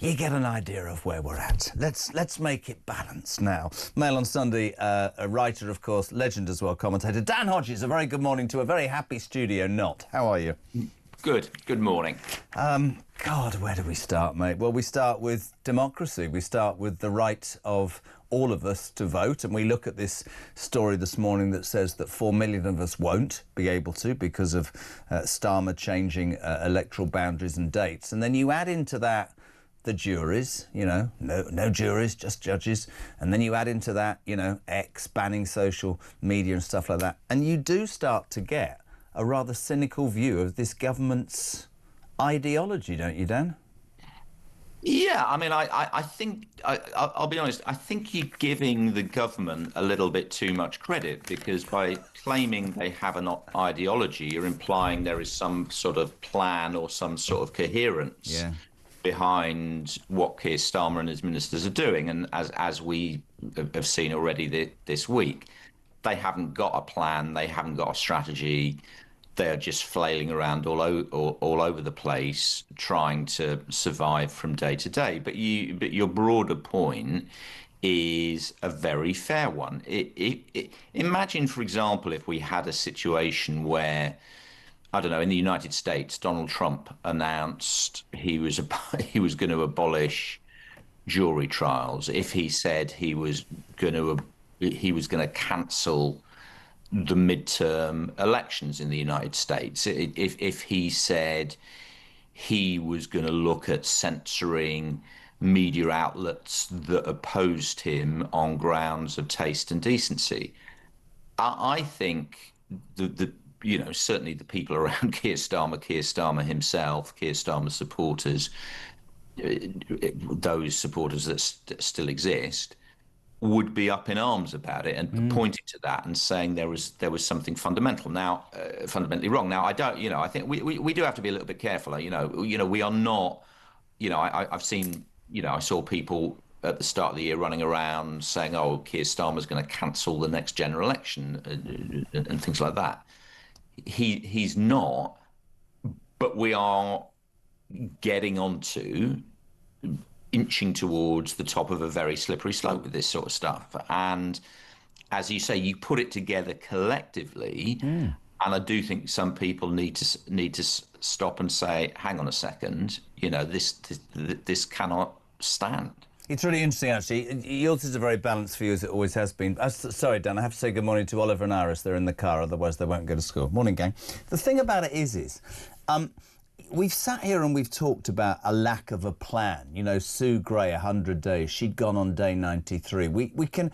you get an idea of where we're at. Let's make it balanced now. Mail on Sunday, a writer, of course, legend as well, commentator. Dan Hodges, a very good morning to a very happy studio not. How are you? Good morning. God, where do we start, mate? Well, we start with democracy. We start with the right of all of us to vote, and we look at this story this morning that says that 4 million of us won't be able to because of Starmer changing electoral boundaries and dates. And then you add into that the juries, you know, no juries, just judges. And then you add into that, you know, X banning social media and stuff like that. And you do start to get a rather cynical view of this government's ideology, don't you, Dan? Yeah, I mean, I think, I'll be honest, I think you're giving the government a little bit too much credit, because by claiming they have an ideology, you're implying there is some sort of plan or some sort of coherence behind what Keir Starmer and his ministers are doing. And as we have seen already this week, they haven't got a plan, they haven't got a strategy. They're just flailing around all over the place, trying to survive from day to day. But your broader point is a very fair one. Imagine, for example, if we had a situation where, I don't know, in the United States, Donald Trump announced he was going to abolish jury trials. If he said he was going to cancel the midterm elections in the United States, if he said he was going to look at censoring media outlets that opposed him on grounds of taste and decency, I think certainly the people around Keir Starmer himself, Keir Starmer supporters, those supporters that still exist, would be up in arms about it and pointing to that and saying there was something fundamentally wrong. Now, I think we do have to be a little bit careful. We are not, I've seen, I saw people at the start of the year running around saying, oh, Keir Starmer's going to cancel the next general election and things like that. He's not, but we are getting onto inching towards the top of a very slippery slope with this sort of stuff. And as you say, you put it together collectively, and I do think some people need to stop and say, hang on a second, this cannot stand. It's really interesting, actually. Yours is a very balanced view, as it always has been. Sorry, Dan, I have to say good morning to Oliver and Iris. They're in the car, otherwise they won't go to school. Morning, gang. The thing about it is we've sat here and we've talked about a lack of a plan. Sue Gray, 100 days. She'd gone on day 93. We can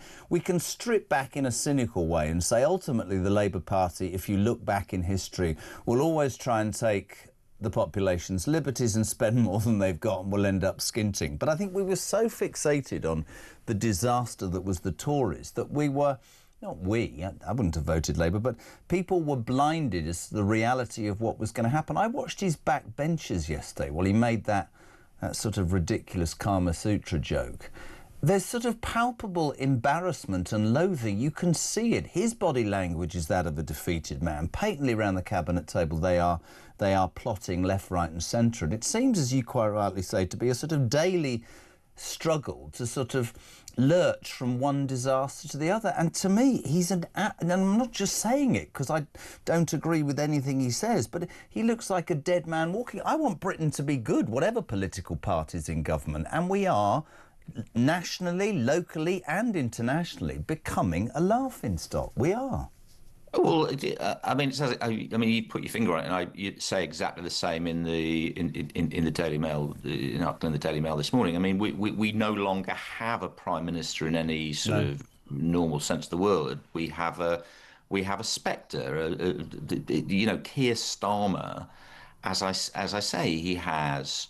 strip back in a cynical way and say, ultimately, the Labour Party, if you look back in history, will always try and take the population's liberties and spend more than they've got and will end up skinting. But I think we were so fixated on the disaster that was the Tories that we were, not we, I wouldn't have voted Labour, but people were blinded as to the reality of what was going to happen. I watched his backbenchers yesterday while he made that sort of ridiculous Kama Sutra joke. There's sort of palpable embarrassment and loathing. You can see it. His body language is that of a defeated man. Patently around the cabinet table, they are plotting left, right and centre. And it seems, as you quite rightly say, to be a sort of daily struggle to sort of lurch from one disaster to the other. And to me, and I'm not just saying it because I don't agree with anything he says, but he looks like a dead man walking. I want Britain to be good, whatever political party's in government. And we are, nationally, locally and internationally, becoming a laughingstock. We are. Well, you put your finger on it, and you say exactly the same in the Daily Mail, in the Daily Mail this morning. I mean, we no longer have a prime minister in any sort of normal sense of the word. We have a spectre. Keir Starmer, as I say, he has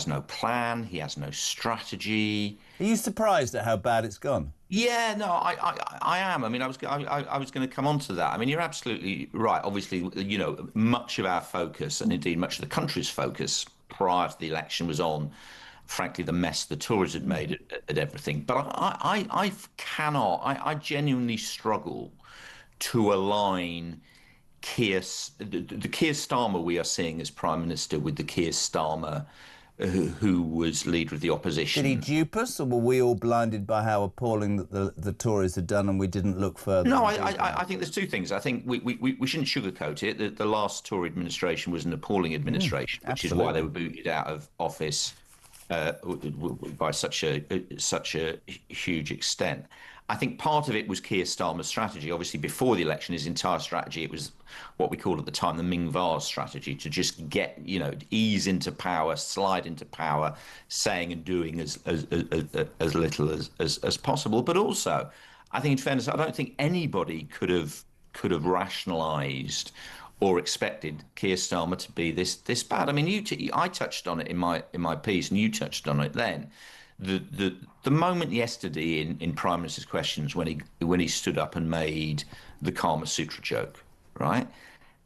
no plan. He has no strategy. Are you surprised at how bad it's gone? Yeah, no, I am. I mean, I was going to come on to that. I mean, you're absolutely right. Obviously, much of our focus, and indeed much of the country's focus prior to the election, was on, frankly, the mess the Tories had made at everything. But I genuinely struggle to align the Keir Starmer we are seeing as Prime Minister with the Keir Starmer who was leader of the opposition. Did he dupe us, or were we all blinded by how appalling that the Tories had done, and we didn't look further? No, I think there's two things. I think we shouldn't sugarcoat it. The last Tory administration was an appalling administration, which is why they were booted out of office by such a huge extent. I think part of it was Keir Starmer's strategy. Obviously, before the election, his entire strategy, it was what we called at the time the Ming Vase strategy, to just get, ease into power, slide into power, saying and doing as little as possible. But also, I think in fairness, I don't think anybody could have rationalised or expected Keir Starmer to be this bad. I mean, I touched on it in my piece, and you touched on it then. The moment yesterday in Prime Minister's Questions when he stood up and made the Kama Sutra joke, right?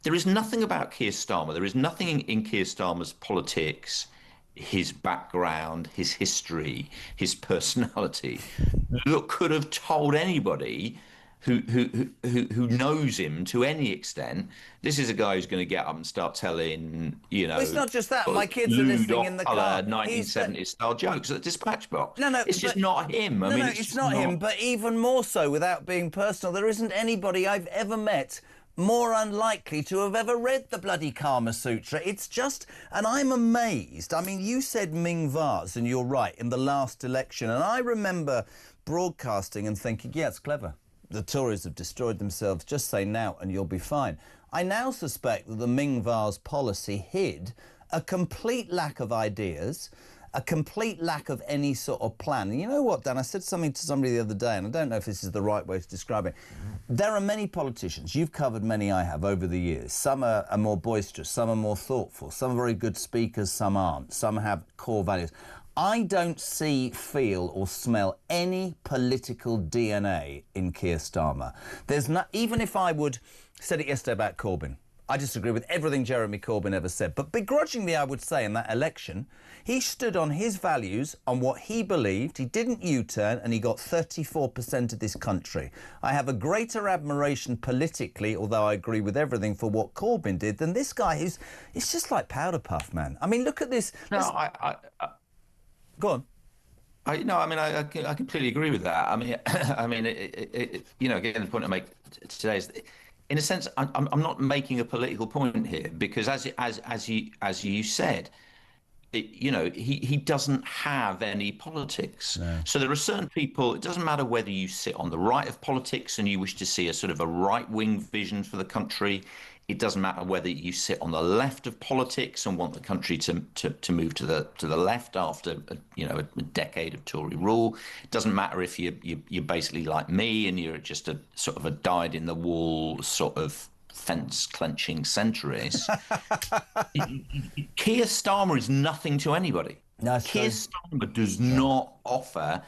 There is nothing about Keir Starmer. There is nothing in Keir Starmer's politics, his background, his history, his personality that could have told anybody who knows him to any extent, this is a guy who's going to get up and start telling, Well, it's not just that. My kids are listening in the car. 1970s style jokes at the dispatch box. No, it's just not him. I mean, it's not him. But even more so, without being personal, there isn't anybody I've ever met more unlikely to have ever read the bloody Kama Sutra. It's just, and I'm amazed. I mean, you said Ming Vase, and you're right, in the last election. And I remember broadcasting and thinking, yeah, it's clever. The Tories have destroyed themselves. Just say now and you'll be fine. I now suspect that the Ming Vase policy hid a complete lack of ideas, a complete lack of any sort of plan. And you know what, Dan? I said something to somebody the other day, and I don't know if this is the right way to describe it. There are many politicians, you've covered many I have over the years. Some are more boisterous, some are more thoughtful, some are very good speakers, some aren't. Some have core values. I don't see, feel or smell any political DNA in Keir Starmer. There's not, even if I would, said it yesterday about Corbyn. I disagree with everything Jeremy Corbyn ever said. But begrudgingly, I would say in that election, he stood on his values, on what he believed. He didn't U-turn, and he got 34% of this country. I have a greater admiration politically, although I agree with everything, for what Corbyn did than this guy who's, it's just like powder puff, man. I mean, look at this. No, Go on. I completely agree with that. Again, the point I make today is, in a sense, I'm not making a political point here, because as you said, he doesn't have any politics. No. So there are certain people. It doesn't matter whether you sit on the right of politics and you wish to see a sort of a right-wing vision for the country. It doesn't matter whether you sit on the left of politics and want the country to move to the left after a decade of Tory rule. It doesn't matter if you're basically like me and you're just a sort of a dyed-in-the-wall sort of fence-clenching centrist. Keir Starmer is nothing to anybody. No, Keir Starmer does not offer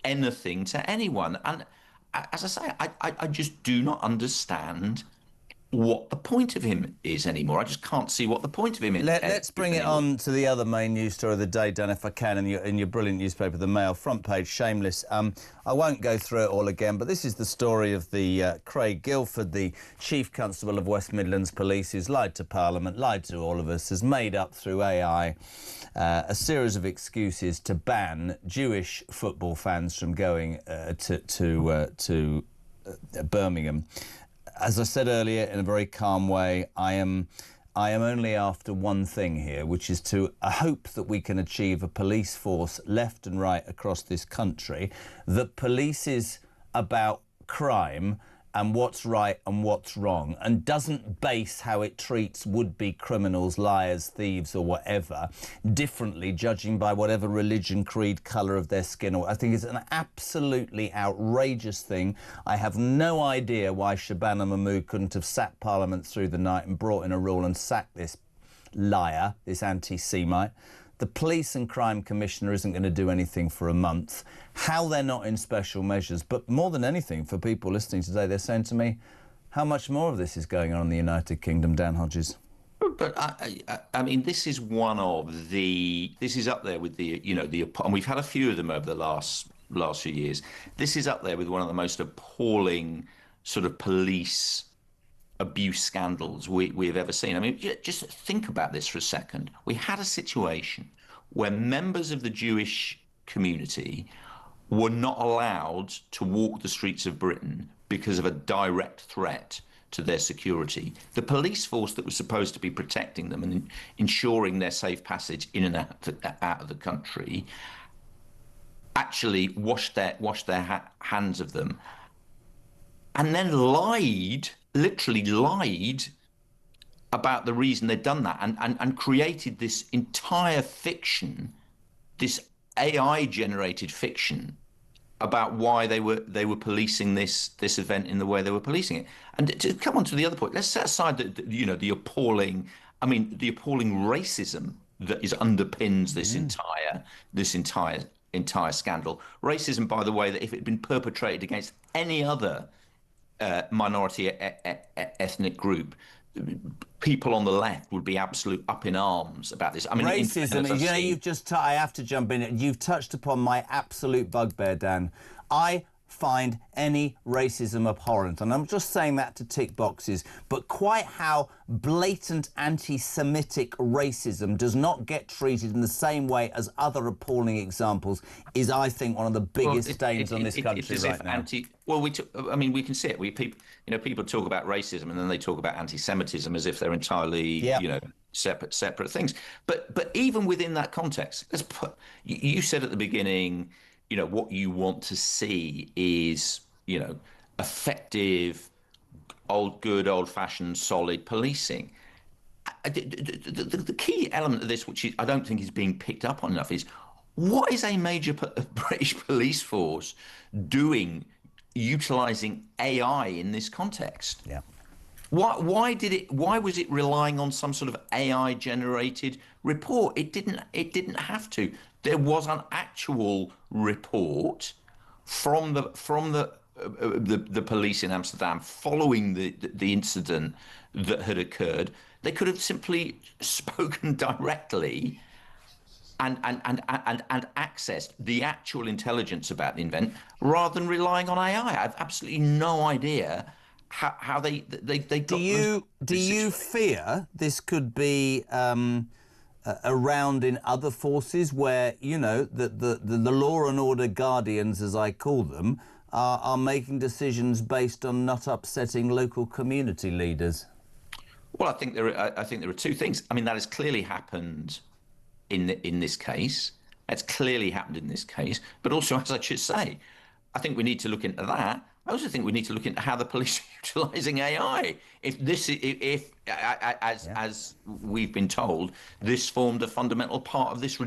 anything to anyone. And as I say, I just do not understand what the point of him is anymore. I just can't see what the point of him is. Let's bring it on to the other main news story of the day, Dan, if I can, in your brilliant newspaper, The Mail, front page, shameless. I won't go through it all again, but this is the story of the Craig Guilford, the Chief Constable of West Midlands Police, who's lied to Parliament, lied to all of us, has made up through AI a series of excuses to ban Jewish football fans from going to Birmingham. As I said earlier, in a very calm way, I am only after one thing here, which is to hope that we can achieve a police force left and right across this country that polices about crime and what's right and what's wrong, and doesn't base how it treats would-be criminals, liars, thieves or whatever differently, judging by whatever religion, creed, colour of their skin. I think it's an absolutely outrageous thing. I have no idea why Shabana Mahmood couldn't have sat Parliament through the night and brought in a rule and sacked this liar, this anti-Semite. The Police and Crime Commissioner isn't going to do anything for a month. How they're not in special measures, but more than anything, for people listening today, they're saying to me, how much more of this is going on in the United Kingdom, Dan Hodges? But I mean, this is one of the. This is up there with the, and we've had a few of them over the last few years. This is up there with one of the most appalling sort of police abuse scandals we've ever seen. I mean, just think about this for a second. We had a situation where members of the Jewish community were not allowed to walk the streets of Britain because of a direct threat to their security. The police force that was supposed to be protecting them and ensuring their safe passage in and out of the country actually washed their hands of them, and then literally lied about the reason they'd done that, and created this entire fiction, this AI-generated fiction about why they were policing this event in the way they were policing it. And to come on to the other point, let's set aside the appalling racism that underpins this entire scandal. Racism, by the way, that if it had been perpetrated against any other minority ethnic group, people on the left would be absolute up in arms about this. I mean, racism, I have to jump in. You've touched upon my absolute bugbear, Dan. I find any racism abhorrent, and I'm just saying that to tick boxes, but quite how blatant anti-Semitic racism does not get treated in the same way as other appalling examples is, I think, one of the biggest stains on this country right now. We can see it. People talk about racism and then they talk about anti-Semitism as if they're entirely, separate things. But even within that context, you said at the beginning, what you want to see is, effective, good old-fashioned, solid policing. The key element of this, which I don't think is being picked up on enough, is what is a major British police force doing, utilising AI in this context? Yeah. Why was it relying on some sort of AI-generated report? It didn't have to. There was an actual report from the police in Amsterdam following the incident that had occurred. They could have simply spoken directly and accessed the actual intelligence about the event rather than relying on AI. I have absolutely no idea how they got. Do you fear this could be around in other forces where the law and order guardians, as I call them, are making decisions based on not upsetting local community leaders? Well, I think there are two things. I mean, that has clearly happened in this case. It's clearly happened in this case. But also, as I should say, I think we need to look into that. I also think we need to look into how the police are utilising AI. As we've been told, this formed a fundamental part of this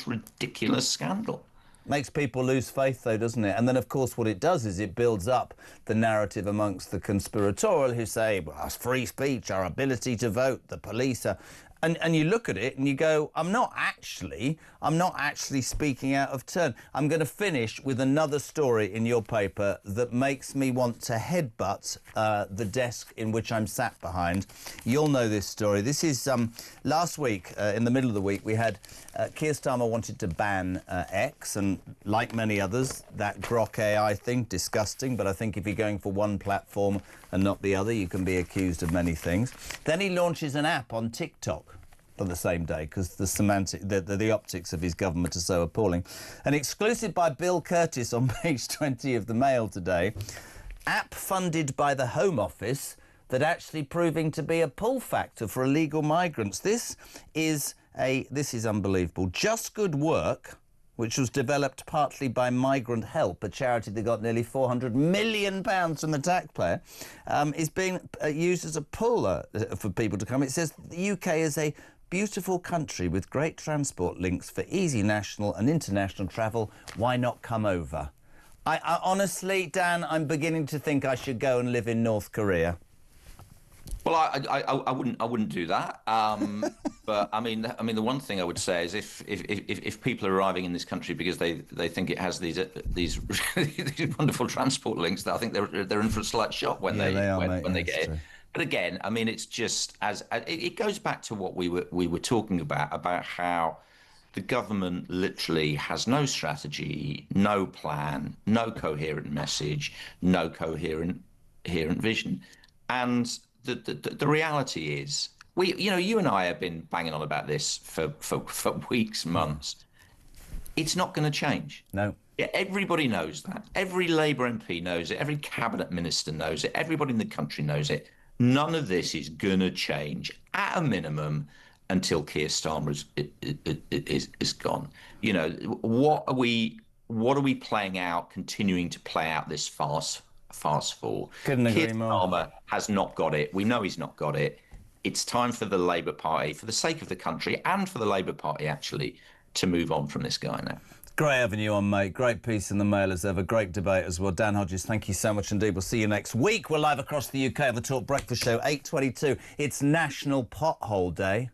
ridiculous scandal. Makes people lose faith, though, doesn't it? And then, of course, what it does is it builds up the narrative amongst the conspiratorial who say, well, it's free speech, our ability to vote, the police are... And you look at it and you go, I'm not actually speaking out of turn. I'm going to finish with another story in your paper that makes me want to headbutt the desk in which I'm sat behind. You'll know this story. This is last week, in the middle of the week, we had Keir Starmer wanted to ban X, and like many others, that Grok AI thing, disgusting. But I think if you're going for one platform and not the other, you can be accused of many things. Then he launches an app on TikTok on the same day because the optics of his government are so appalling. An exclusive by Bill Curtis on page 20 of the Mail today. App funded by the Home Office that actually proving to be a pull factor for illegal migrants. This is unbelievable. Just Good Work, which was developed partly by Migrant Help, a charity that got nearly £400 million from the taxpayer, is being used as a pull for people to come. It says the UK is a beautiful country with great transport links for easy national and international travel. Why not come over? I honestly, Dan, I'm beginning to think I should go and live in North Korea. Well, I wouldn't do that. But I mean, the one thing I would say is if people are arriving in this country because they think it has these wonderful transport links, I think they're in for a slight shock when they get it. But again, I mean, it's just it goes back to what we were talking about how the government literally has no strategy, no plan, no coherent message, no coherent vision, and the reality is you and I have been banging on about this for weeks, months. It's not going to change. No. Yeah, everybody knows that. Every Labour MP knows it. Every cabinet minister knows it. Everybody in the country knows it. None of this is going to change at a minimum until Keir Starmer is gone. You know, what are we playing out, continuing to play out this farce for? Couldn't agree Keir more. Starmer has not got it. We know he's not got it. It's time for the Labour Party, for the sake of the country and for the Labour Party, actually, to move on from this guy now. Great having you on, mate. Great piece in the Mail as ever. Great debate as well. Dan Hodges, thank you so much indeed. We'll see you next week. We're live across the UK on the Talk Breakfast Show, 8:22. It's National Pothole Day.